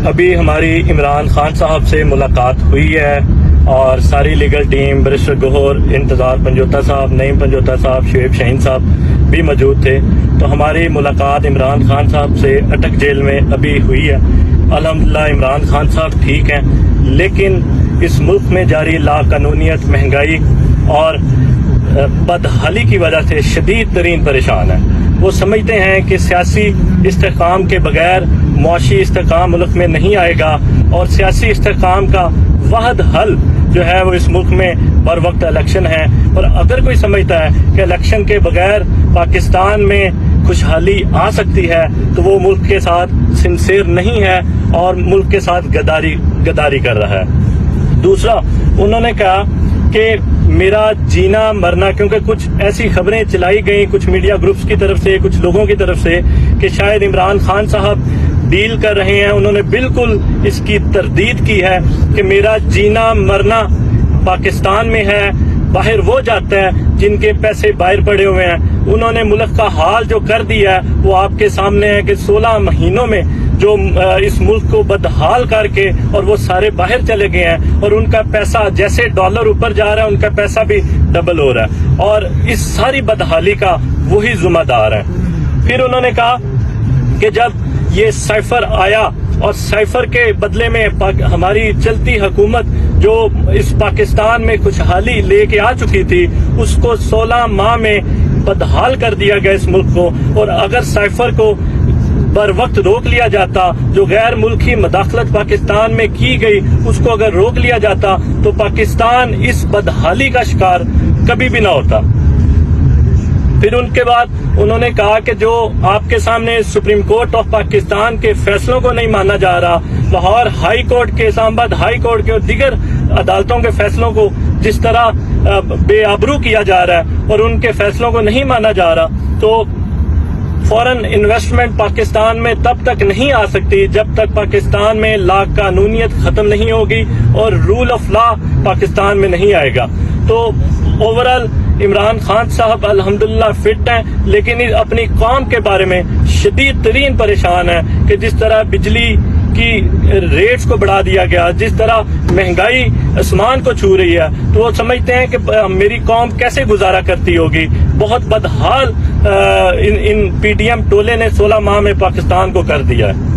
ابھی ہماری عمران خان صاحب سے ملاقات ہوئی ہے اور ساری لیگل ٹیم برسٹر گوہر، انتظار پنجوتا صاحب، نعیم پنجوتا صاحب، شعیب شاہین صاحب بھی موجود تھے۔ تو ہماری ملاقات عمران خان صاحب سے اٹک جیل میں ابھی ہوئی ہے۔ الحمدللہ عمران خان صاحب ٹھیک ہیں، لیکن اس ملک میں جاری لا قانونیت، مہنگائی اور بدحالی کی وجہ سے شدید ترین پریشان ہیں۔ وہ سمجھتے ہیں کہ سیاسی استحکام کے بغیر معاشی استحکام ملک میں نہیں آئے گا، اور سیاسی استحکام کا واحد حل جو ہے وہ اس ملک میں بر وقت الیکشن ہے۔ اور اگر کوئی سمجھتا ہے کہ الیکشن کے بغیر پاکستان میں خوشحالی آ سکتی ہے تو وہ ملک کے ساتھ سنسیئر نہیں ہے اور ملک کے ساتھ غداری کر رہا ہے۔ دوسرا، انہوں نے کہا کہ میرا جینا مرنا، کیونکہ کچھ ایسی خبریں چلائی گئیں کچھ میڈیا گروپس کی طرف سے، کچھ لوگوں کی طرف سے، کہ شاید عمران خان صاحب ڈیل کر رہے ہیں۔ انہوں نے بالکل اس کی تردید کی ہے کہ میرا جینا مرنا پاکستان میں ہے، باہر وہ جاتا ہے جن کے پیسے باہر پڑے ہوئے ہیں۔ انہوں نے ملک کا حال جو کر دیا ہے وہ آپ کے سامنے ہے کہ 16 مہینوں میں جو اس ملک کو بدحال کر کے اور وہ سارے باہر چلے گئے ہیں، اور ان کا پیسہ جیسے ڈالر اوپر جا رہا ہے ان کا پیسہ بھی ڈبل ہو رہا ہے، اور اس ساری بدحالی کا وہی ذمہ دار ہے۔ پھر انہوں نے کہا کہ جب یہ سائفر آیا اور سائفر کے بدلے میں ہماری چلتی حکومت جو اس پاکستان میں خوشحالی لے کے آ چکی تھی اس کو 16 ماہ میں بدحال کر دیا گیا اس ملک کو، اور اگر سائفر کو بر وقت روک لیا جاتا، جو غیر ملکی مداخلت پاکستان میں کی گئی اس کو اگر روک لیا جاتا تو پاکستان اس بدحالی کا شکار کبھی بھی نہ ہوتا۔ پھر ان کے بعد انہوں نے کہا کہ جو آپ کے سامنے سپریم کورٹ آف پاکستان کے فیصلوں کو نہیں مانا جا رہا، لاہور ہائی کورٹ کے، اسلام آباد ہائی کورٹ کے اور دیگر عدالتوں کے فیصلوں کو جس طرح بے آبرو کیا جا رہا ہے اور ان کے فیصلوں کو نہیں مانا جا رہا، تو فورن انویسٹمنٹ پاکستان میں تب تک نہیں آ سکتی جب تک پاکستان میں لا قانونیت ختم نہیں ہوگی اور رول آف لا پاکستان میں نہیں آئے گا۔ تو اوورال عمران خان صاحب الحمدللہ فٹ ہیں، لیکن اپنی قوم کے بارے میں شدید ترین پریشان ہیں کہ جس طرح بجلی کی ریٹس کو بڑھا دیا گیا، جس طرح مہنگائی آسمان کو چھو رہی ہے، تو وہ سمجھتے ہیں کہ میری قوم کیسے گزارا کرتی ہوگی۔ بہت بدحال ان پی ٹی ایم ٹولے نے 16 ماہ میں پاکستان کو کر دیا ہے۔